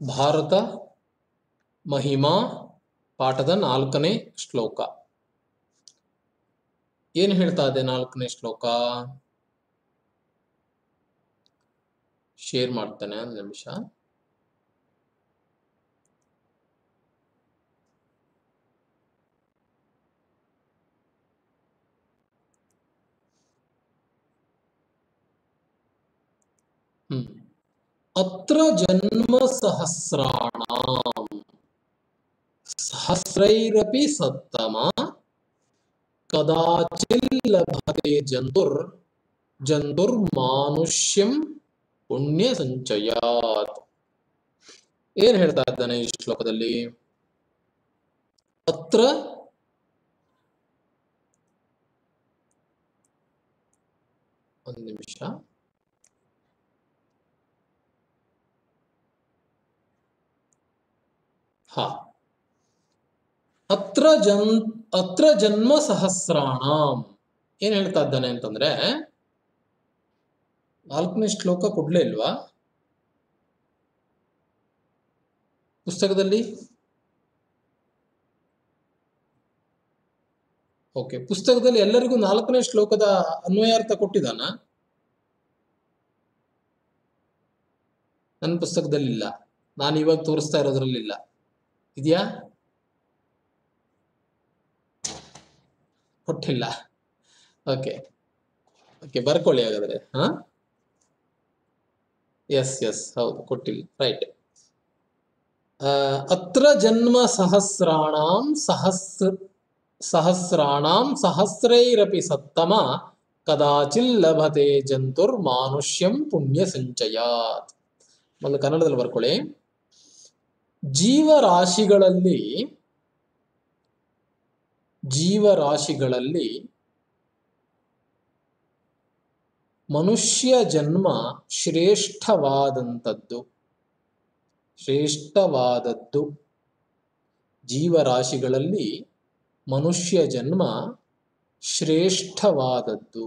ಭಾರತ ಮಹಿಮಾ ಪಾಠದ 4ನೇ ಶ್ಲೋಕ. ಏನು ಹೇಳ್ತಾ ಇದೆ 4ನೇ ಶ್ಲೋಕ? ಶೇರ್ ಮಾಡ್ತೇನೆ, ಒಂದು ನಿಮಿಷ. ಅತ್ರ ಜನ್ಮ ಸಹಸ್ರಾಣಾಂ ಸಹಸ್ರೈರಪಿ ಸತ್ತಮ ಕದಾಚಿತ್ ಲಭತೆ ಜಂತುರ್ಮಾನುಷ್ಯಂ ಪುಣ್ಯ ಸಂಚಯಾತ್. ಏನ್ ಹೇಳ್ತಾ ಇದ್ದಾನೆ ಈ ಶ್ಲೋಕದಲ್ಲಿ? ಅತ್ರ ಒಂದು ನಿಮಿಷ. ಅತ್ರ ಜನ್ಮ ಸಹಸ್ರಾಣಾಂ ಏನ್ ಹೇಳ್ತಾ ಇದ್ದಾನೆ ಅಂತಂದ್ರೆ, 4ನೇ ಶ್ಲೋಕ ಕೊಡ್ಲೇ ಇಲ್ವಾ ಪುಸ್ತಕದಲ್ಲಿ? ಓಕೆ, ಪುಸ್ತಕದಲ್ಲಿ ಎಲ್ಲರಿಗೂ 4ನೇ ಶ್ಲೋಕದ ಅನ್ವಯಾರ್ಥ ಕೊಟ್ಟಿದ್ದಾನ? ನನ್ನ ಪುಸ್ತಕದಲ್ಲಿ ಇಲ್ಲ, ನಾನು ಇವಾಗ ತೋರಿಸ್ತಾ ಇರೋದ್ರಲ್ಲಿ ಇಲ್ಲ. ಇದೆಯಾ? ಕೊಟ್ಟಿಲ್ಲ. ಓಕೆ ಓಕೆ, ಬರ್ಕೊಳ್ಳಿ ಹಾಗಾದ್ರೆ. ಎಸ್ ಹೌದು, ಕೊಟ್ಟಿಲ್ಲ. ರೈಟ್. ಅತ್ರ ಜನ್ಮ ಸಹಸ್ರಾಣಾಂ ಸಹಸ್ರೈರಪಿ ಸತ್ತಮ ಕದಾಚಿತ್ ಲಭತೆ ಜಂತುರ್ಮಾನುಷ್ಯಂ ಪುಣ್ಯ ಸಂಚಯಾತ್. ಒಂದು ಕನ್ನಡದಲ್ಲಿ ಬರ್ಕೊಳ್ಳಿ. ಜೀವರಾಶಿಗಳಲ್ಲಿ ಮನುಷ್ಯ ಜನ್ಮ ಶ್ರೇಷ್ಠವಾದದ್ದು. ಜೀವರಾಶಿಗಳಲ್ಲಿ ಮನುಷ್ಯ ಜನ್ಮ ಶ್ರೇಷ್ಠವಾದದ್ದು.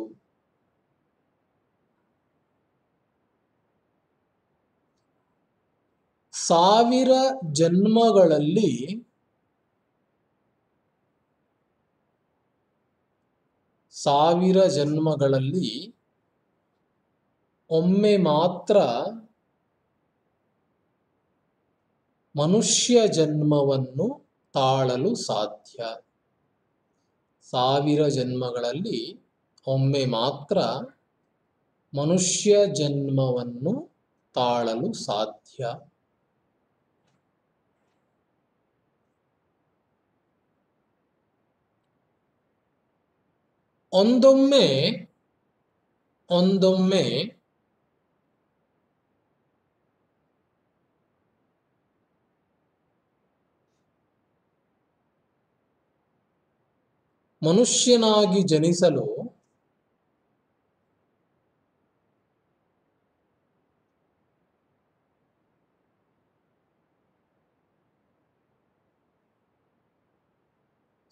ಸಾವಿರ ಜನ್ಮಗಳಲ್ಲಿ ಒಮ್ಮೆ ಮಾತ್ರ ಮನುಷ್ಯ ಜನ್ಮವನ್ನು ತಾಳಲು ಸಾಧ್ಯ. 1000 ಜನ್ಮಗಳಲ್ಲಿ ಒಮ್ಮೆ ಮಾತ್ರ ಮನುಷ್ಯ ಜನ್ಮವನ್ನು ತಾಳಲು ಸಾಧ್ಯ. ಒಂದೊಮ್ಮೆ ಮನುಷ್ಯನಾಗಿ ಜನಿಸಲು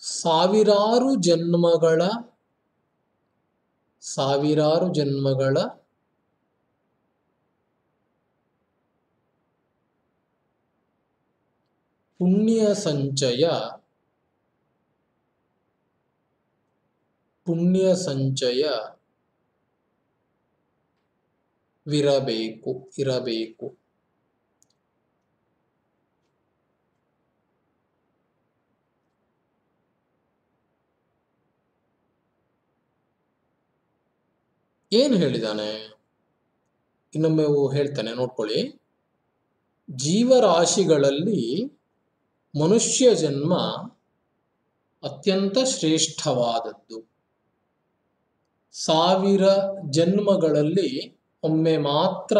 ಸಾವಿರಾರು ಜನ್ಮಗಳ ಪುಣ್ಯ ಸಂಚಯವಿರಬೇಕು. ಏನು ಹೇಳಿದಾನೆ? ಇನ್ನೊಮ್ಮೆ ಹೇಳ್ತಾನೆ, ನೋಡ್ಕೊಳ್ಳಿ. ಜೀವರಾಶಿಗಳಲ್ಲಿ ಮನುಷ್ಯ ಜನ್ಮ ಅತ್ಯಂತ ಶ್ರೇಷ್ಠವಾದದ್ದು. 1000 ಜನ್ಮಗಳಲ್ಲಿ ಒಮ್ಮೆ ಮಾತ್ರ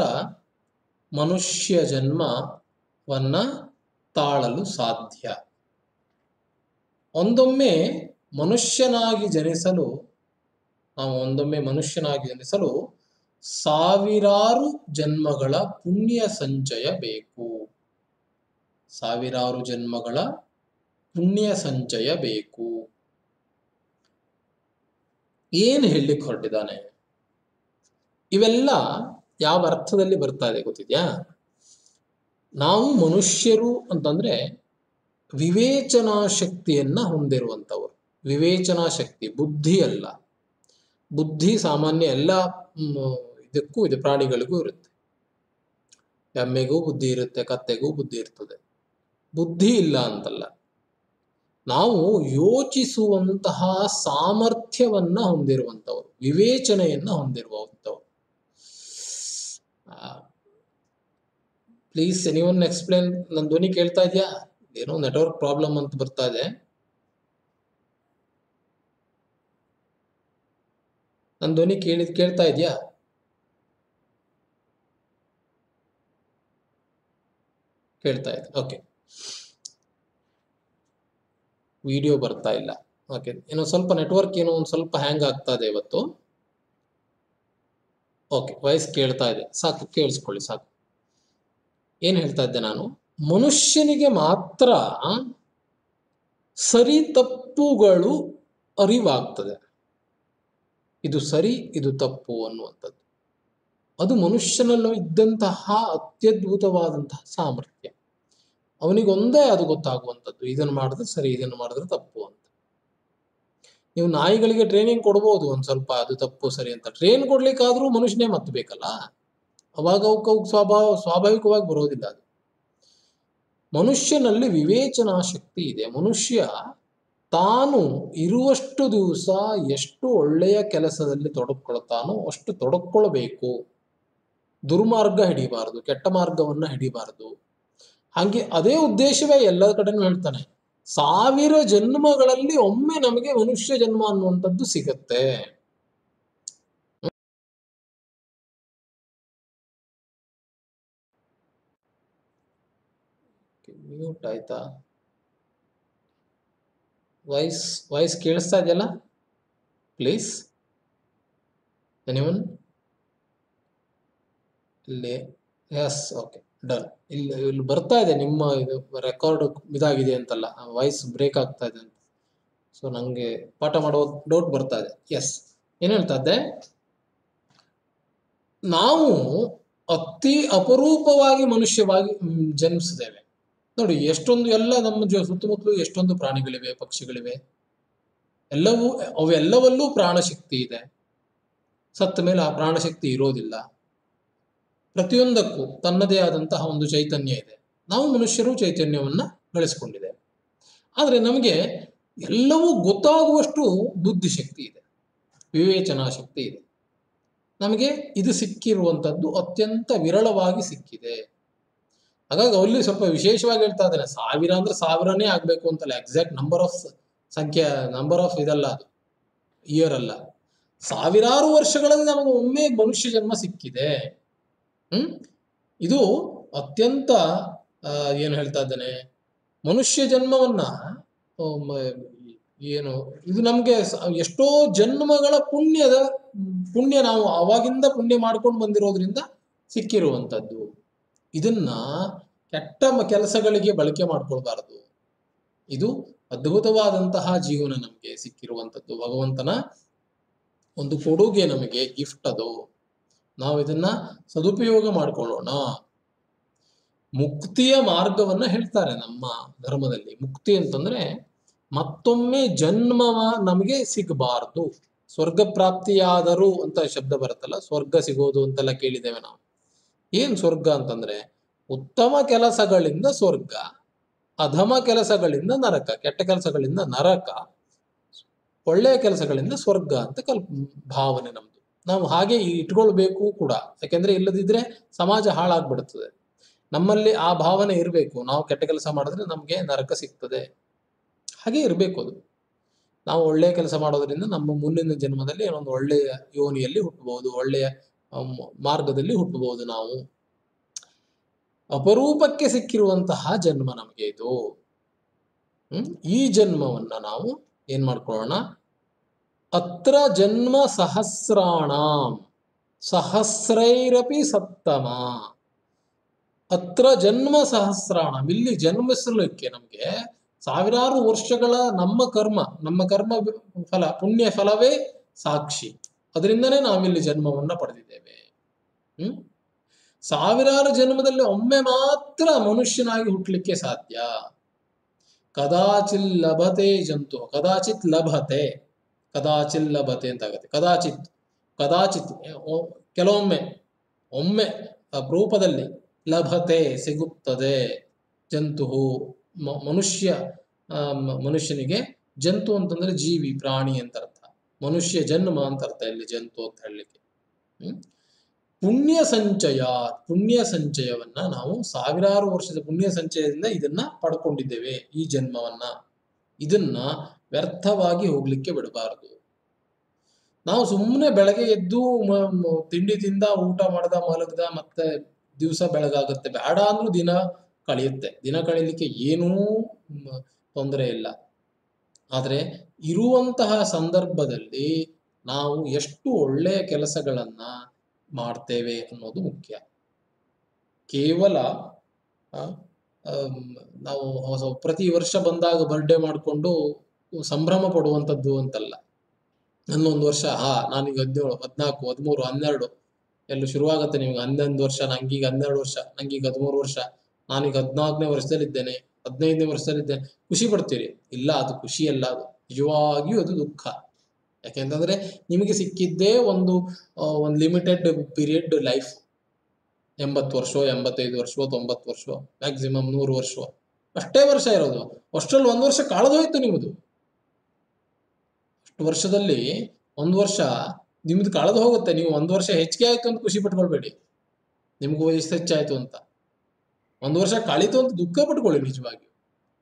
ಮನುಷ್ಯ ಜನ್ಮವನ್ನ ತಾಳಲು ಸಾಧ್ಯ. ಒಂದೊಮ್ಮೆ ಮನುಷ್ಯನಾಗಿ ಜನಿಸಲು ಸಾವಿರಾರು ಜನ್ಮಗಳ ಪುಣ್ಯ ಸಂಚಯ ಬೇಕು. ಏನ್ ಹೇಳಲಿಕ್ಕೆ ಹೊರಟಿದ್ದಾನೆ? ಇವೆಲ್ಲ ಯಾವ ಅರ್ಥದಲ್ಲಿ ಬರ್ತಾ ಇದೆ ಗೊತ್ತಿದ್ಯಾ? ನಾವು ಮನುಷ್ಯರು ಅಂತಂದ್ರೆ ವಿವೇಚನಾ ಶಕ್ತಿಯನ್ನ ಹೊಂದಿರುವಂಥವ್ರು. ವಿವೇಚನಾ ಶಕ್ತಿ, ಬುದ್ಧಿ ಅಲ್ಲ. ಬುದ್ಧಿ ಸಾಮಾನ್ಯ ಎಲ್ಲ ಇದಕ್ಕೂ ಇದೆ, ಪ್ರಾಣಿಗಳಿಗೂ ಇರುತ್ತೆ. ಎಮ್ಮೆಗೂ ಬುದ್ಧಿ ಇರುತ್ತೆ, ಕತ್ತೆಗೂ ಬುದ್ಧಿ ಇರ್ತದೆ. ಬುದ್ಧಿ ಇಲ್ಲ ಅಂತಲ್ಲ, ನಾವು ಯೋಚಿಸುವಂತಹ ಸಾಮರ್ಥ್ಯವನ್ನ ಹೊಂದಿರುವಂಥವ್ರು, ವಿವೇಚನೆಯನ್ನ ಹೊಂದಿರುವಂಥವ್ರು. Please anyone explain. ನನ್ನ ಧ್ವನಿ ಕೇಳ್ತಾ ಇದೆಯಾ? ಏನೋ ನೆಟ್ವರ್ಕ್ ಪ್ರಾಬ್ಲಮ್ ಅಂತ ಬರ್ತಾ ಇದೆ. ನನ್ನ ಧ್ವನಿ ಕೇಳ್ತಾ ಇದೆಯಾ? ಕೇಳ್ತಾ ಇದೆ. ಓಕೆ, ವಿಡಿಯೋ ಬರ್ತಾ ಇಲ್ಲ. ಓಕೆ, ಏನೋ ಸ್ವಲ್ಪ ನೆಟ್ವರ್ಕ್ ಏನೋ ಒಂದು ಸ್ವಲ್ಪ ಹ್ಯಾಂಗ್ ಆಗ್ತಾ ಇದೆ ಇವತ್ತು. ಓಕೆ, ವಾಯ್ಸ್ ಕೇಳ್ತಾ ಇದೆ, ಸಾಕು, ಕೇಳಿಸ್ಕೊಳ್ಳಿ ಸಾಕು. ಏನ್ ಹೇಳ್ತಾ ಇದ್ದೆ ನಾನು? ಮನುಷ್ಯನಿಗೆ ಮಾತ್ರ ಸರಿ ತಪ್ಪುಗಳು ಅರಿವಾಗ್ತದೆ. ಇದು ಸರಿ, ಇದು ತಪ್ಪು ಅನ್ನುವಂಥದ್ದು. ಅದು ಮನುಷ್ಯನಲ್ಲೂ ಇದ್ದಂತಹ ಅತ್ಯದ್ಭುತವಾದಂತಹ ಸಾಮರ್ಥ್ಯ. ಅವನಿಗೊಂದೇ ಅದು ಗೊತ್ತಾಗುವಂಥದ್ದು, ಇದನ್ನು ಮಾಡಿದ್ರೆ ಸರಿ, ಇದನ್ನು ಮಾಡಿದ್ರೆ ತಪ್ಪು ಅಂತ. ನೀವು ನಾಯಿಗಳಿಗೆ ಟ್ರೈನಿಂಗ್ ಕೊಡ್ಬೋದು ಒಂದ್ ಸ್ವಲ್ಪ, ಅದು ತಪ್ಪು ಸರಿ ಅಂತ. ಟ್ರೈನ್ ಕೊಡ್ಲಿಕ್ಕಾದ್ರೂ ಮನುಷ್ಯನೇ ಮತ್ತೆ ಬೇಕಲ್ಲ, ಅವಾಗ ಅವಕ್ಕೆ ಸ್ವಾಭಾವಿಕವಾಗಿ ಬರೋದಿಲ್ಲ ಅದು. ಮನುಷ್ಯನಲ್ಲಿ ವಿವೇಚನಾ ಶಕ್ತಿ ಇದೆ. ಮನುಷ್ಯ ತಾನು ಇರುವಷ್ಟು ದಿವಸ ಎಷ್ಟು ಒಳ್ಳೆಯ ಕೆಲಸದಲ್ಲಿ ತೊಡಕೊಳ್ತಾನೋ ಅಷ್ಟು ತೊಡಕೊಳ್ಬೇಕು. ದುರ್ಮಾರ್ಗ ಹಿಡಿಬಾರದು, ಕೆಟ್ಟ ಮಾರ್ಗವನ್ನ ಹಿಡಿಬಾರದು. ಹಾಗೆ ಅದೇ ಉದ್ದೇಶವೇ ಎಲ್ಲ ಕಡೆನೂ ಹೇಳ್ತಾನೆ. 1000 ಜನ್ಮಗಳಲ್ಲಿ ಒಮ್ಮೆ ನಮಗೆ ಮನುಷ್ಯ ಜನ್ಮ ಅನ್ನುವಂಥದ್ದು ಸಿಗತ್ತೆ. ಮ್ಯೂಟ್ ಆಯ್ತಾ? ವಾಯ್ಸ್ ಕೇಳಿಸ್ತಾ ಇದೆಯಲ್ಲ? ಪ್ಲೀಸ್ ಎನಿವನ್ ಇಲ್ಲಿ? Yes, okay, done. ಇಲ್ಲಿ ಬರ್ತಾ ಇದೆ ನಿಮ್ಮ ಇದು ರೆಕಾರ್ಡ್ ಇದಾಗಿದೆ ಅಂತಲ್ಲ, ವಾಯ್ಸ್ ಬ್ರೇಕ್ ಆಗ್ತಾ ಇದೆ ಅಂತ. ಸೊ ನಂಗೆ ಪಾಠ ಮಾಡುವ ಡೌಟ್ ಬರ್ತಾ ಇದೆ. ಎಸ್, ಏನ್ ಹೇಳ್ತಾ ಇದ್ದೆ? ನಾವು ಅತಿ ಅಪರೂಪವಾಗಿ ಮನುಷ್ಯವಾಗಿ ಜನ್ಮಿಸಿದ್ದೇವೆ. ನೋಡಿ, ಎಷ್ಟೊಂದು ಎಲ್ಲ ನಮ್ಮ ಸುತ್ತಮುತ್ತಲು ಎಷ್ಟೊಂದು ಪ್ರಾಣಿಗಳಿವೆ, ಪಕ್ಷಿಗಳಿವೆ. ಅವೆಲ್ಲವಲ್ಲೂ ಪ್ರಾಣಶಕ್ತಿ ಇದೆ. ಸತ್ತ ಮೇಲೆ ಆ ಪ್ರಾಣಶಕ್ತಿ ಇರೋದಿಲ್ಲ. ಪ್ರತಿಯೊಂದಕ್ಕೂ ತನ್ನದೇ ಆದಂತಹ ಒಂದು ಚೈತನ್ಯ ಇದೆ. ನಾವು ಮನುಷ್ಯರು ಚೈತನ್ಯವನ್ನ ಬೆಳೆಸ್ಕೊಂಡಿದ್ದೇವೆ. ಆದ್ರೆ ನಮಗೆ ಎಲ್ಲವೂ ಗೊತ್ತಾಗುವಷ್ಟು ಬುದ್ಧಿಶಕ್ತಿ ಇದೆ, ವಿವೇಚನಾ ಶಕ್ತಿ ಇದೆ. ನಮಗೆ ಇದು ಸಿಕ್ಕಿರುವಂಥದ್ದು ಅತ್ಯಂತ ವಿರಳವಾಗಿ ಸಿಕ್ಕಿದೆ. ಹಾಗಾಗಿ ಅಲ್ಲಿ ಸ್ವಲ್ಪ ವಿಶೇಷವಾಗಿ ಹೇಳ್ತಾ ಇದ್ದೇನೆ. 1000 ಅಂದ್ರೆ 1000ನೇ ಆಗ್ಬೇಕು ಅಂತಲ್ಲ, ಎಕ್ಸಾಕ್ಟ್ ನಂಬರ್ ಆಫ್ ಇದಲ್ಲ, ಅದು ಇಯರ್ ಅಲ್ಲ. ಸಾವಿರಾರು ವರ್ಷಗಳಲ್ಲಿ ನಮಗೆ ಒಮ್ಮೆ ಮನುಷ್ಯ ಜನ್ಮ ಸಿಕ್ಕಿದೆ. ಇದು ಅತ್ಯಂತ ಏನು ಹೇಳ್ತಾ ಇದ್ದೇನೆ, ಮನುಷ್ಯ ಜನ್ಮವನ್ನ ಏನು ಇದು ನಮ್ಗೆ ಎಷ್ಟೋ ಜನ್ಮಗಳ ಪುಣ್ಯ ನಾವು ಅವಾಗಿಂದ ಪುಣ್ಯ ಮಾಡ್ಕೊಂಡು ಬಂದಿರೋದ್ರಿಂದ ಸಿಕ್ಕಿರುವಂಥದ್ದು. ಇದನ್ನ ಕೆಟ್ಟ ಕೆಲಸಗಳಿಗೆ ಬಳಕೆ ಮಾಡ್ಕೊಳ್ಬಾರದು. ಇದು ಅದ್ಭುತವಾದಂತಹ ಜೀವನ ನಮಗೆ ಸಿಕ್ಕಿರುವಂಥದ್ದು, ಭಗವಂತನ ಒಂದು ಕೊಡುಗೆ, ನಮಗೆ ಗಿಫ್ಟ್ ಅದು. ನಾವು ಇದನ್ನ ಸದುಪಯೋಗ ಮಾಡಿಕೊಳ್ಳೋಣ. ಮುಕ್ತಿಯ ಮಾರ್ಗವನ್ನ ಹೇಳ್ತಾರೆ ನಮ್ಮ ಧರ್ಮದಲ್ಲಿ. ಮುಕ್ತಿ ಅಂತಂದ್ರೆ ಮತ್ತೊಮ್ಮೆ ಜನ್ಮ ನಮಗೆ ಸಿಗಬಾರ್ದು. ಸ್ವರ್ಗ ಪ್ರಾಪ್ತಿಯಾದರೂ ಅಂತ ಶಬ್ದ ಬರುತ್ತಲ್ಲ, ಸ್ವರ್ಗ ಸಿಗೋದು ಅಂತೆಲ್ಲ ಕೇಳಿದ್ದೇವೆ ನಾವು. ಏನ್ ಸ್ವರ್ಗ ಅಂತಂದ್ರೆ ಉತ್ತಮ ಕೆಲಸಗಳಿಂದ ಸ್ವರ್ಗ, ಅಧಮ ಕೆಲಸಗಳಿಂದ ನರಕ, ಕೆಟ್ಟ ಕೆಲಸಗಳಿಂದ ನರಕ, ಒಳ್ಳೆಯ ಕೆಲಸಗಳಿಂದ ಸ್ವರ್ಗ ಅಂತ ಭಾವನೆ ನಮ್ದು. ನಾವು ಹಾಗೆ ಇಟ್ಕೊಳ್ಬೇಕು ಕೂಡ. ಯಾಕೆಂದ್ರೆ ಇಲ್ಲದಿದ್ರೆ ಸಮಾಜ ಹಾಳಾಗ್ಬಿಡುತ್ತದೆ. ನಮ್ಮಲ್ಲಿ ಆ ಭಾವನೆ ಇರಬೇಕು. ನಾವು ಕೆಟ್ಟ ಕೆಲಸ ಮಾಡಿದ್ರೆ ನಮ್ಗೆ ನರಕ ಸಿಗ್ತದೆ, ಹಾಗೆ ಇರಬೇಕು ಅದು. ನಾವು ಒಳ್ಳೆಯ ಕೆಲಸ ಮಾಡೋದ್ರಿಂದ ನಮ್ಮ ಮುಂದಿನ ಜನ್ಮದಲ್ಲಿ ಒಂದು ಒಳ್ಳೆಯ ಯೋನಿಯಲ್ಲಿ ಹುಟ್ಟಬಹುದು, ಒಳ್ಳೆಯ ಮಾರ್ಗದಲ್ಲಿ ಹುಟ್ಟಬಹುದು. ನಾವು ಅಪರೂಪಕ್ಕೆ ಸಿಕ್ಕಿರುವಂತಹ ಜನ್ಮ ನಮಗೆ ಇದು. ಈ ಜನ್ಮವನ್ನ ನಾವು ಏನ್ ಮಾಡ್ಕೊಳ್ಳೋಣ? ಅತ್ರ ಜನ್ಮ ಸಹಸ್ರಾಣಾಂ ಸಹಸ್ರೈರಪಿ ಸತ್ತಮ. ಅತ್ರ ಜನ್ಮ ಸಹಸ್ರಾಣಂ, ಇಲ್ಲಿ ಜನ್ಮಿಸಲಿಕ್ಕೆ ನಮ್ಗೆ ಸಾವಿರಾರು ವರ್ಷಗಳ ನಮ್ಮ ಕರ್ಮ ಫಲ, ಪುಣ್ಯ ಫಲವೇ ಸಾಕ್ಷಿ. ಅದರಿಂದನೇ ನಾವಿಲ್ಲಿ ಜನ್ಮವನ್ನ ಪಡೆದಿದ್ದೇವೆ. ಸಾವಿರಾರು ಜನ್ಮದಲ್ಲಿ ಒಮ್ಮೆ ಮಾತ್ರ ಮನುಷ್ಯನಾಗಿ ಹುಟ್ಟಲಿಕ್ಕೆ ಸಾಧ್ಯ. ಕದಾಚಿತ್ ಲಭತೆ ಜಂತು, ಕದಾಚಿತ್ ಲಭತೆ, ಕದಾಚಿತ್ ಲಭತೆ ಅಂತ ಆಗತ್ತೆ. ಕದಾಚಿತ್ ಕದಾಚಿತ್ ಕೆಲವೊಮ್ಮೆ, ಒಮ್ಮೆ ಅಪರೂಪದಲ್ಲಿ, ಲಭತೆ ಸಿಗುತ್ತದೆ, ಜಂತು ಮನುಷ್ಯ, ಮನುಷ್ಯನಿಗೆ. ಜಂತು ಅಂತಂದ್ರೆ ಜೀವಿ, ಪ್ರಾಣಿ ಅಂತ ಅರ್ಥ. ಮನುಷ್ಯ ಜನ್ಮ ಅಂತ ಅರ್ಥ ಇಲ್ಲಿ ಜಂತು ಅಂತ ಹೇಳಲಿಕ್ಕೆ. ಪುಣ್ಯ ಸಂಚಯ, ಪುಣ್ಯ ಸಂಚಯವನ್ನ ನಾವು ಸಾವಿರಾರು ವರ್ಷದ ಪುಣ್ಯ ಸಂಚಯದಿಂದ ಇದನ್ನ ಪಡ್ಕೊಂಡಿದ್ದೇವೆ, ಈ ಜನ್ಮವನ್ನ. ಇದನ್ನ ವ್ಯರ್ಥವಾಗಿ ಹೋಗ್ಲಿಕ್ಕೆ ಬಿಡಬಾರದು. ನಾವು ಸುಮ್ಮನೆ ಬೆಳಗ್ಗೆ ಎದ್ದು ತಿಂಡಿ ತಿಂದ, ಊಟ ಮಾಡ್ದ, ಮಲಗ್ದ, ಮತ್ತೆ ದಿವಸ ಬೆಳಗಾಗುತ್ತೆ, ಬೇಡ ಅಂದ್ರೂ ದಿನ ಕಳೆಯುತ್ತೆ. ದಿನ ಕಳೀಲಿಕ್ಕೆ ಏನೂ ತೊಂದರೆ ಇಲ್ಲ. ಆದರೆ ಇರುವಂತಹ ಸಂದರ್ಭದಲ್ಲಿ ನಾವು ಎಷ್ಟು ಒಳ್ಳೆಯ ಕೆಲಸಗಳನ್ನ ಮಾಡ್ತೇವೆ ಅನ್ನೋದು ಮುಖ್ಯ. ಕೇವಲ ನಾವು ಪ್ರತಿ ವರ್ಷ ಬಂದಾಗ ಬರ್ಡೇ ಮಾಡಿಕೊಂಡು ಸಂಭ್ರಮ ಪಡುವಂಥದ್ದು ಅಂತಲ್ಲ. ನನ್ನೊಂದು ವರ್ಷ, ನಾನೀಗ 17, 14, 13, 12 ಎಲ್ಲ ಶುರುವಾಗತ್ತೆ. ನಿಮ್ಗೆ 11 ವರ್ಷ, ನಂಗೀಗ 12 ವರ್ಷ, ನಂಗೀಗ 13 ವರ್ಷ, ನಾನೀಗ 14ನೇ ವರ್ಷದಲ್ಲಿದ್ದೇನೆ, 15ನೇ ವರ್ಷದಲ್ಲಿದ್ದೇನೆ, ಖುಷಿ ಪಡ್ತೀರಿ. ಇಲ್ಲ, ಅದು ಖುಷಿ ಅಲ್ಲ, ಅದು ನಿಜವಾಗಿಯೂ ಅದು ದುಃಖ. ಯಾಕೆಂತಂದ್ರೆ ನಿಮಗೆ ಸಿಕ್ಕಿದ್ದೇ ಒಂದು ಲಿಮಿಟೆಡ್ ಪೀರಿಯಡ್ ಲೈಫ್. 80 ವರ್ಷ, 85 ವರ್ಷ, 90 ವರ್ಷ, ಮ್ಯಾಕ್ಸಿಮಮ್ 100 ವರ್ಷ, ಅಷ್ಟೇ ವರ್ಷ ಇರೋದು. ಅಷ್ಟರಲ್ಲಿ 1 ವರ್ಷ ಕಳೆದೋಯ್ತು ನಿಮ್ಮದು. ಅಷ್ಟು ವರ್ಷದಲ್ಲಿ 1 ವರ್ಷ ನಿಮ್ದು ಕಳೆದು ಹೋಗುತ್ತೆ. ನೀವು 1 ವರ್ಷ ಹೆಚ್ಚಿಗೆ ಆಯ್ತು ಅಂತ ಖುಷಿ ಪಟ್ಕೊಳ್ಬೇಡಿ, ನಿಮ್ಗೂ ವಯಸ್ಸು ಹೆಚ್ಚಾಯ್ತು ಅಂತ. 1 ವರ್ಷ ಕಳೀತು ಅಂತ ದುಃಖ ಪಟ್ಕೊಳ್ಳಿ. ನಿಜವಾಗಿ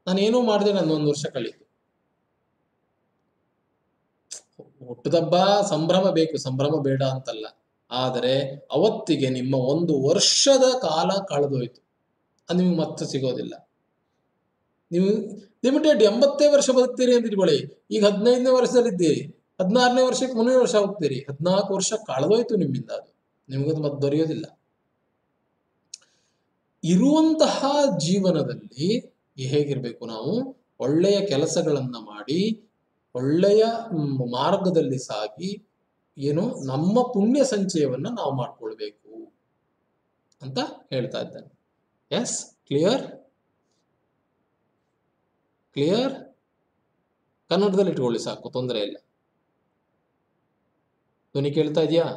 ನಾನೇನೂ ಮಾಡಿದೆ, ನನ್ನ 1 ವರ್ಷ ಕಳೀತು. ಹುಟ್ಟುದಬ್ಬ ಸಂಭ್ರಮ ಬೇಕು, ಸಂಭ್ರಮ ಬೇಡ ಅಂತಲ್ಲ. ಆದರೆ ಅವತ್ತಿಗೆ ನಿಮ್ಮ 1 ವರ್ಷದ ಕಾಲ ಕಳೆದೋಯ್ತು, ಅದು ನಿಮ್ಗೆ ಮತ್ತೆ ಸಿಗೋದಿಲ್ಲ. ನೀವು ಲಿಮಿಟೆಡ್ 80 ವರ್ಷ ಬದುಕ್ತೀರಿ ಅಂತ ಇಟ್ಕೊಳ್ಳಿ. ಈಗ 15ನೇ ವರ್ಷದಲ್ಲಿದ್ದೀರಿ, 16ನೇ ವರ್ಷಕ್ಕೆ 3 ವರ್ಷ ಹೋಗ್ತೀರಿ, 14 ವರ್ಷ ಕಳೆದೋಯ್ತು ನಿಮ್ಮಿಂದ. ಅದು ನಿಮಗದು ಮತ್ತೆ ದೊರೆಯೋದಿಲ್ಲ. ಇರುವಂತಹ ಜೀವನದಲ್ಲಿ ಹೇಗಿರ್ಬೇಕು, ನಾವು ಒಳ್ಳೆಯ ಕೆಲಸಗಳನ್ನ ಮಾಡಿ, ಒಳ್ಳೆಯ ಮಾರ್ಗದಲ್ಲಿ ಸಾಗಿ, ಏನು ನಮ್ಮ ಪುಣ್ಯ ಸಂಚಯವನ್ನ ನಾವು ಮಾಡ್ಕೊಳ್ಬೇಕು ಅಂತ ಹೇಳ್ತಾ ಇದ್ದಾನೆ. Yes, clear clear. ಕನ್ನಡದಲ್ಲಿ ಇಟ್ಕೊಳ್ಳಿ ಸಾಕು, ತೊಂದರೆ ಇಲ್ಲ. ಧ್ವನಿ ಕೇಳ್ತಾ ಇದೆಯಾ?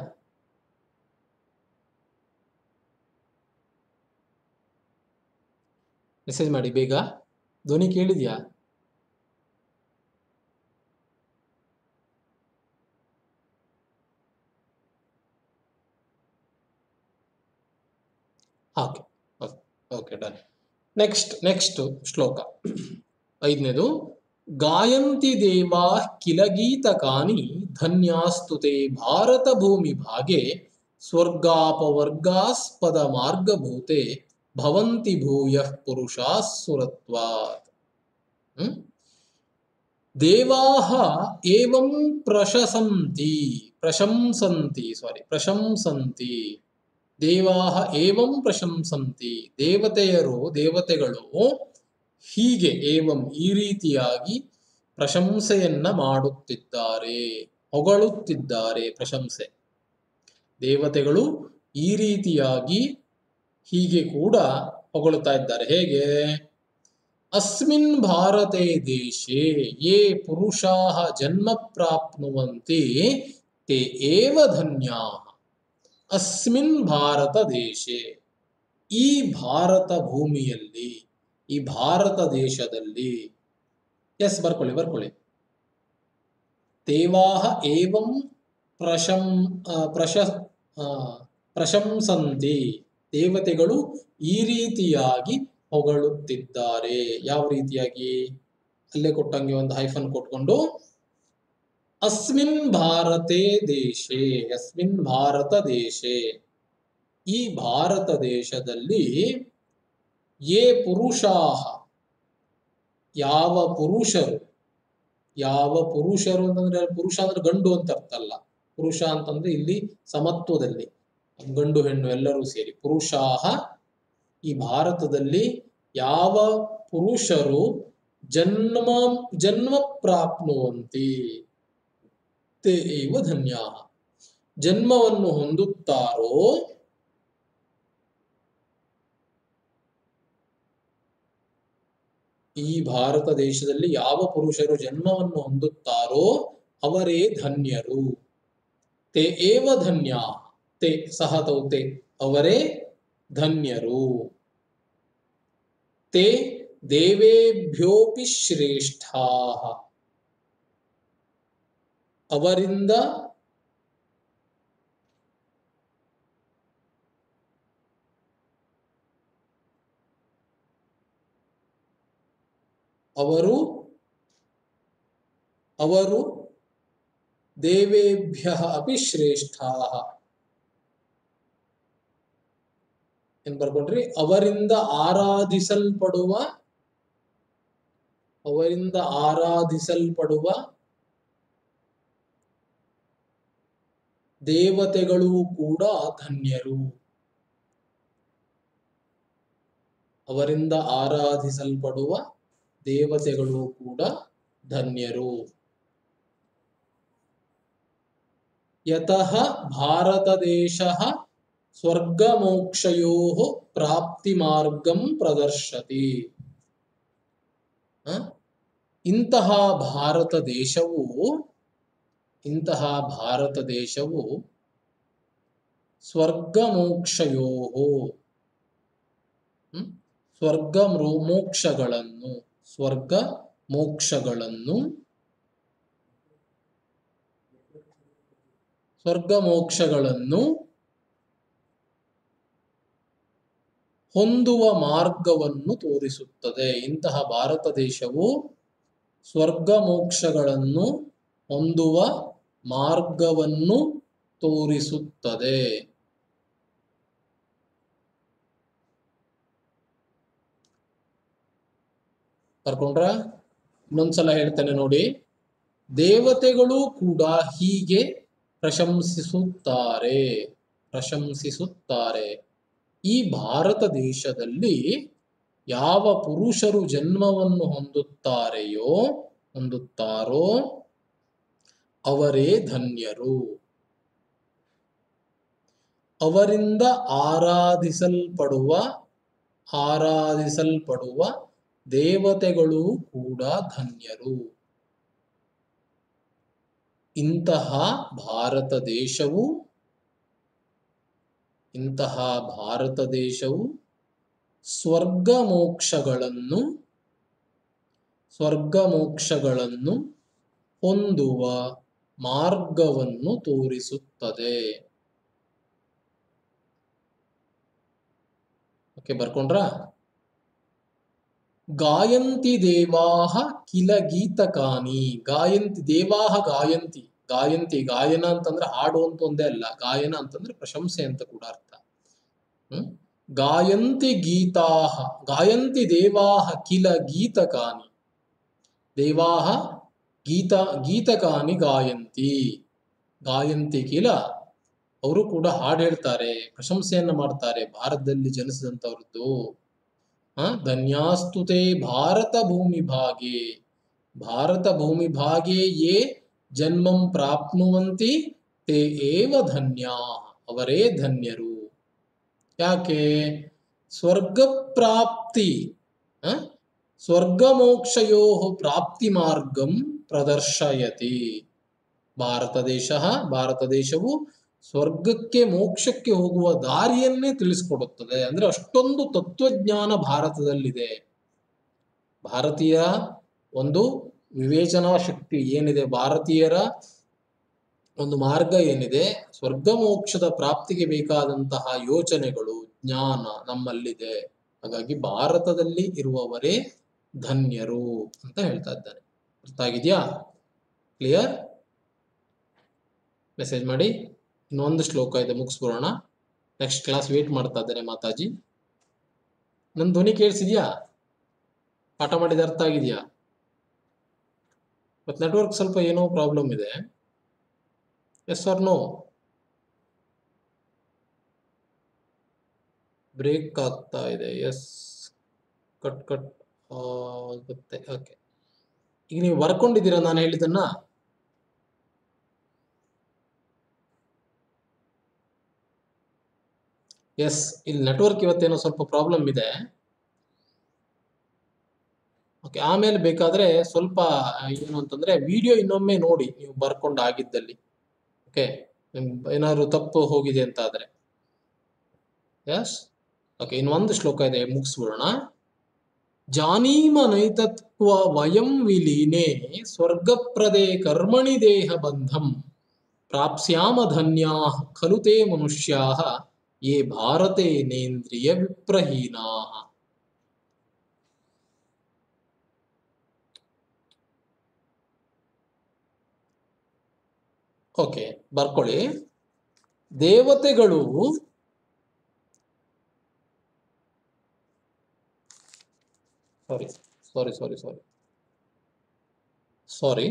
ಮೆಸೇಜ್ ಮಾಡಿ ಬೇಗ. ಧ್ವನಿ ಕೇಳಿದ್ಯಾ? Okay okay, done. ನೆಕ್ಸ್ಟ್ ಶ್ಲೋಕ 5ನೇದು. ಗಾಯಂತಿ ದೇವಾ ಕಿಲ ಗೀತಕಾನಿ ಧನ್ಯಾಸ್ತುತೆ ಭಾರತ ಭೂಮಿ ಭಾಗೆ ಸ್ವರ್ಗಾಪವರ್ಗಾಸ್ಪದ ಮಾರ್ಗಭೂತೆ ಭವಂತಿ ಭೂಯಃ ಪುರುಷಾಃ ಸುರತ್ವಾತ್. ದೇವಾಃ ಏವಂ ಪ್ರಶಂಸಂತಿ ದೇವಾಃ ಏವಂ ಪ್ರಶಂಸಂತಿ. ದೇವತೆಗಳು ಹೀಗೆ, ಏವಂ ಈ ರೀತಿಯಾಗಿ ಪ್ರಶಂಸೆಯನ್ನ ಮಾಡುತ್ತಿದ್ದಾರೆ, ಹೊಗಳುತ್ತಿದ್ದಾರೆ. ಪ್ರಶಂಸೆ, ದೇವತೆಗಳು ಈ ರೀತಿಯಾಗಿ ಹೀಗೆ ಕೂಡ ಹೊಗಳುತ್ತಾ ಇದ್ದಾರೆ. ಹೇಗೆ? ಅಸ್ಮಿನ್ ಭಾರತೆ ದೇಶೇ ಯೇ ಪುರುಷಾಃ ಜನ್ಮ ಪ್ರಾಪ್ನುವಂತಿ ತೇ ಏವ ಧನ್ಯಾಃ. ಅಸ್ಮಿನ್ ಭಾರತ ದೇಶೇ, ಈ ಭಾರತ ಭೂಮಿಯಲ್ಲಿ, ಈ ಭಾರತ ದೇಶದಲ್ಲಿ. ಎಸ್, ಬರ್ಕೊಳ್ಳಿ. ದೇವಾಃ ಏವಂ ಪ್ರಶಂಸಂತಿ. ದೇವತೆಗಳು ಈ ರೀತಿಯಾಗಿ ಹೊಗಳುತ್ತಿದ್ದಾರೆ. ಯಾವ ರೀತಿಯಾಗಿ? ಅಲ್ಲೇ ಕೊಟ್ಟಂಗೆ ಒಂದು ಹೈಫನ್ ಕೊಟ್ಕೊಂಡು, ಅಸ್ಮಿನ್ ಭಾರತೆ ದೇಶೇ, ಅಸ್ಮಿನ್ ಭಾರತ ದೇಶೇ, ಈ ಭಾರತ ದೇಶದಲ್ಲಿ, ಯೇ ಪುರುಷಾಃ, ಯಾವ ಪುರುಷರು ಅಂತಂದ್ರೆ, ಪುರುಷ ಅಂದ್ರೆ ಗಂಡು ಅಂತ ಅರ್ಥ ಅಲ್ಲ. ಪುರುಷ ಅಂತಂದ್ರೆ ಇಲ್ಲಿ ಸಮತ್ವದಲ್ಲಿ ಗಂಡು ಹೆಣ್ಣು ಎಲ್ಲರೂ ಸೇರಿ ಪುರುಷಾಃ. ಈ ಭಾರತದಲ್ಲಿ ಯಾವ ಪುರುಷರು ಜನ್ಮ ಪ್ರಾಪ್ನುವಂತಿ ತೇ ಏವ ಧನ್ಯಾಃ, ಜನ್ಮವನ್ನು ಹೊಂದುತ್ತಾರೋ ಈ ಭಾರತ ದೇಶದಲ್ಲಿ ಯಾವ ಪುರುಷರು ಜನ್ಮವನ್ನು ಹೊಂದುತ್ತಾರೋ ಅವರೇ ಧನ್ಯರು. ತೇ ಏವ ಧನ್ಯ, ತೇ ಸಹ ತೌತೆ ಅವರೇ ಧನ್ಯರು. ತೇ ದೇವೇಭ್ಯೋಪಿ ಶ್ರೇಷ್ಠಾ, ಅವರಿಂದ ಅವರು ದೇವೇಭ್ಯ ಅಪಿ ಶ್ರೇಷ್ಠಾ ಏನ್ ಬರ್ಕೊಂಡ್ರಿ? ಅವರಿಂದ ಆರಾಧಿಸಲ್ಪಡುವ ದೇವತೆಗಳು ಕೂಡ ಧನ್ಯರು. ಅವರಿಂದ ಆರಾಧಿಸಲ್ಪಡುವ ದೇವತೆಗಳು ಕೂಡ ಧನ್ಯರು. ಯತಃ ಭಾರತ ದೇಶ ಸ್ವರ್ಗ ಮೋಕ್ಷಯೋ ಪ್ರಾಪ್ತಿ ಮಾರ್ಗಂ ಪ್ರದರ್ಶತಿ. ಇಂತಹ ಭಾರತ ದೇಶವು ಸ್ವರ್ಗ ಮೋಕ್ಷಗಳನ್ನು ಹೊಂದುವ ಮಾರ್ಗವನ್ನು ತೋರಿಸುತ್ತದೆ. ಇಂತಹ ಭಾರತ ದೇಶವು ಸ್ವರ್ಗ ಮೋಕ್ಷಗಳನ್ನು ಹೊಂದುವ ಮಾರ್ಗವನ್ನು ತೋರಿಸುತ್ತದೆ. ಬರ್ಕೊಂಡ್ರ? ಇನ್ನೊಂದ್ಸಲ ಹೇಳ್ತೇನೆ ನೋಡಿ. ದೇವತೆಗಳು ಕೂಡ ಹೀಗೆ ಪ್ರಶಂಸಿಸುತ್ತಾರೆ. ಈ ಭಾರತ ದೇಶದಲ್ಲಿ ಯಾವ ಪುರುಷರು ಜನ್ಮವನ್ನು ಹೊಂದುತ್ತಾರೋ ಅವರೇ ಧನ್ಯರು. ಅವರಿಂದ ಆರಾಧಿಸಲ್ಪಡುವ ದೇವತೆಗಳು ಕೂಡ ಧನ್ಯರು. ಇಂತಹ ಭಾರತ ದೇಶವು ಸ್ವರ್ಗ ಮೋಕ್ಷಗಳನ್ನು ಹೊಂದುವ ಮಾರ್ಗವನ್ನು ತೋರಿಸುತ್ತದೆ. ಓಕೆ, ಬರ್ಕೊಂಡ್ರ? ಗಾಯಂತಿ ದೇವಾಹ ಕಿಲ ಗೀತಕಾನಿ. ಗಾಯಂತಿ ದೇವಾಹ ಗಾಯಂತಿ ಗಾಯನ ಅಂತಂದ್ರೆ ಹಾಡು ಅಂತ ಒಂದೇ ಅಲ್ಲ, ಗಾಯನ ಅಂತಂದ್ರೆ ಪ್ರಶಂಸೆ ಅಂತ ಕೂಡ ಅರ್ಥ. ಗಾಯಂತಿ ದೇವಾಹ ಕಿಲ ಗೀತಕಾನಿ. ದೇವಾಹ ಗೀತಕಾನಿ ಗಾಯಂತಿ ಕಿಲ. ಅವರು ಕೂಡ ಹಾಡು ಹೇಳ್ತಾರೆ, ಪ್ರಶಂಸೆಯನ್ನ ಮಾಡ್ತಾರೆ ಭಾರತದಲ್ಲಿ ಜನಿಸಿದಂತವ್ರದ್ದು. ಧನ್ಯಾಸ್ತುತೆ ಭಾರತ ಭೂಮಿ ಭಾಗೆ ಯೇ ಜನ್ಮಂ ಪ್ರಾಪ್ನುವಂತಿ ತೇ ಏವ ಧನ್ಯಾ, ಅವರೇ ಧನ್ಯರು. ಯಾಕೆ? ಸ್ವರ್ಗ ಮೋಕ್ಷಯೋ ಪ್ರಾಪ್ತಿ ಮಾರ್ಗಂ ಪ್ರದರ್ಶಯತಿ. ಭಾರತ ದೇಶವು ಸ್ವರ್ಗಕ್ಕೆ ಮೋಕ್ಷಕ್ಕೆ ಹೋಗುವ ದಾರಿಯನ್ನೇ ತಿಳಿಸ್ಕೊಡುತ್ತದೆ. ಅಂದ್ರೆ ಅಷ್ಟೊಂದು ತತ್ವಜ್ಞಾನ ಭಾರತದಲ್ಲಿದೆ. ಭಾರತೀಯ ಒಂದು ವಿವೇಚನಾ ಶಕ್ತಿ ಏನಿದೆ, ಭಾರತೀಯರ ಒಂದು ಮಾರ್ಗ ಏನಿದೆ, ಸ್ವರ್ಗ ಮೋಕ್ಷದ ಪ್ರಾಪ್ತಿಗೆ ಬೇಕಾದಂತಹ ಯೋಚನೆಗಳು, ಜ್ಞಾನ ನಮ್ಮಲ್ಲಿದೆ. ಹಾಗಾಗಿ ಭಾರತದಲ್ಲಿ ಇರುವವರೇ ಧನ್ಯರು ಅಂತ ಹೇಳ್ತಾ ಇದ್ದಾನೆ. ಅರ್ಥ ಆಗಿದ್ಯಾ? ಕ್ಲಿಯರ್? ಮೆಸೇಜ್ ಮಾಡಿ. ಇನ್ನೊಂದು ಶ್ಲೋಕ ಇದೆ, ಮುಗಿಸ್ಬಿಡೋಣ. ನೆಕ್ಸ್ಟ್ ಕ್ಲಾಸ್ ವೇಟ್ ಮಾಡ್ತಾ ಇದ್ದೇನೆ ಮಾತಾಜಿ. ನನ್ನ ಧ್ವನಿ ಕೇಳಿಸಿದ್ಯಾ? ಪಾಠ ಮಾಡಿದ ಅರ್ಥ ಆಗಿದೆಯಾ? ಬಟ್ ನೆಟ್ವರ್ಕ್ ಸ್ವಲ್ಪ ಏನೋ ಪ್ರಾಬ್ಲಮ್ ಇದೆ. S R no? ಬ್ರೇಕ್ ಆಗ್ತಾ ಇದೆ. ಎಸ್, ಕಟ್ ಆಗುತ್ತೆ. ಓಕೆ, ಈಗ ನೀವು ಬರ್ಕೊಂಡಿದ್ದೀರಾ ನಾನು ಹೇಳಿದ್ದನ್ನ? ಎಸ್, ಇಲ್ಲಿ ನೆಟ್ವರ್ಕ್ ಇವತ್ತೇನೋ ಸ್ವಲ್ಪ ಪ್ರಾಬ್ಲಮ್ ಇದೆ. ಓಕೆ, ಆಮೇಲೆ ಬೇಕಾದ್ರೆ ಸ್ವಲ್ಪ ಏನು ಅಂತಂದ್ರೆ ವಿಡಿಯೋ ಇನ್ನೊಮ್ಮೆ ನೋಡಿ ನೀವು ಬರ್ಕೊಂಡು ಆಗಿದ್ದಲ್ಲಿ. ಓಕೆ, ಏನಾದ್ರು ತಪ್ಪು ಹೋಗಿದೆ ಅಂತ ಆದ್ರೆ. ಯಸ್, ಓಕೆ, ಇನ್ನೊಂದು ಶ್ಲೋಕ ಇದೆ, ಮುಗಿಸ್ಬಿಡೋಣ. ಜಾನೀಮ ನೈತತ್ವ ವಯಂ ವಿಲೀನೆ ಸ್ವರ್ಗಪ್ರದೇ ಕರ್ಮಣಿ ದೇಹ ಬಂಧಂ ಪ್ರಾಪ್ಸ್ಯಾಮ ಧನ್ಯಾಃ ಖಲು ತೇ ಮನುಷ್ಯಾಃ ಯೇ ಭಾರತೇನೇಂದ್ರಿಯ ವಿಪ್ರಹೀನಾಃ. ಓಕೆ, ಬರ್ಕೊಳ್ಳಿ. ದೇವತೆಗಳು ಸಾರಿ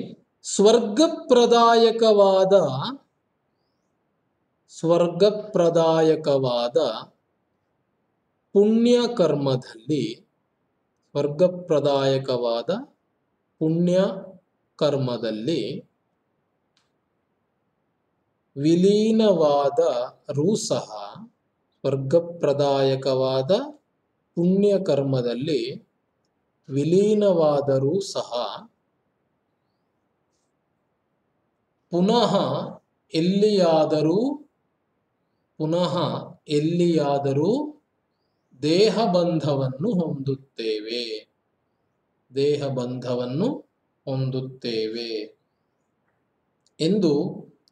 ಸ್ವರ್ಗಪ್ರದಾಯಕವಾದ ಪುಣ್ಯಕರ್ಮದಲ್ಲಿ ವಿಲೀನವಾದರೂ ಸಹ ಪುನಃ ಎಲ್ಲಿಯಾದರೂ ದೇಹಬಂಧವನ್ನು ಹೊಂದುತ್ತೇವೆ ಎಂದು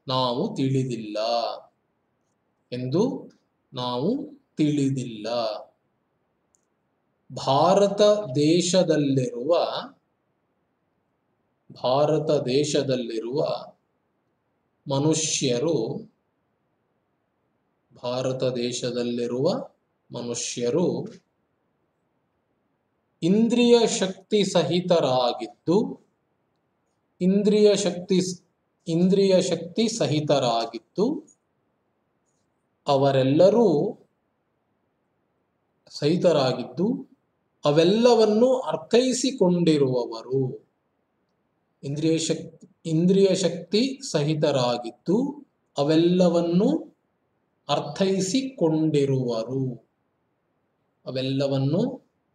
ನಾವು ತಿಳಿದಿಲ್ಲ. ಭಾರತ ದೇಶದಲ್ಲಿರುವ ಮನುಷ್ಯರು ಇಂದ್ರಿಯ ಶಕ್ತಿ ಸಹಿತರಾಗಿದ್ದು ಅವೆಲ್ಲವನ್ನು ಅರ್ಥೈಸಿಕೊಂಡಿರುವವರು. ಇಂದ್ರಿಯ ಶಕ್ತಿ ಸಹಿತರಾಗಿದ್ದು ಅವೆಲ್ಲವನ್ನು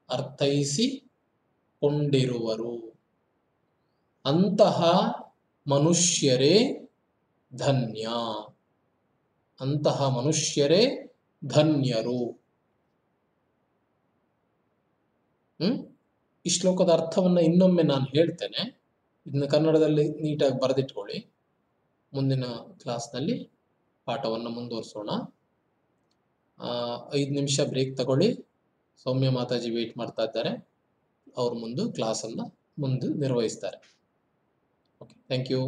ಅರ್ಥೈಸಿಕೊಂಡಿರುವರು. ಅಂತಹ ಮನುಷ್ಯರೇ ಧನ್ಯರು. ಈ ಶ್ಲೋಕದ ಅರ್ಥವನ್ನ ಇನ್ನೊಮ್ಮೆ ನಾನು ಹೇಳ್ತೇನೆ. ಇದನ್ನ ಕನ್ನಡದಲ್ಲಿ ನೀಟಾಗಿ ಬರೆದಿಟ್ಕೊಳ್ಳಿ. ಮುಂದಿನ ಕ್ಲಾಸ್ನಲ್ಲಿ ಪಾಠವನ್ನು ಮುಂದುವರಿಸೋಣ. 5 ನಿಮಿಷ ಬ್ರೇಕ್ ತಗೊಳ್ಳಿ. ಸೌಮ್ಯ ಮಾತಾಜಿ ವೇಟ್ ಮಾಡ್ತಾ ಇದ್ದಾರೆ. ಅವ್ರ ಕ್ಲಾಸನ್ನ ಮುಂದೆ ನಿರ್ವಹಿಸ್ತಾರೆ. Okay, thank you.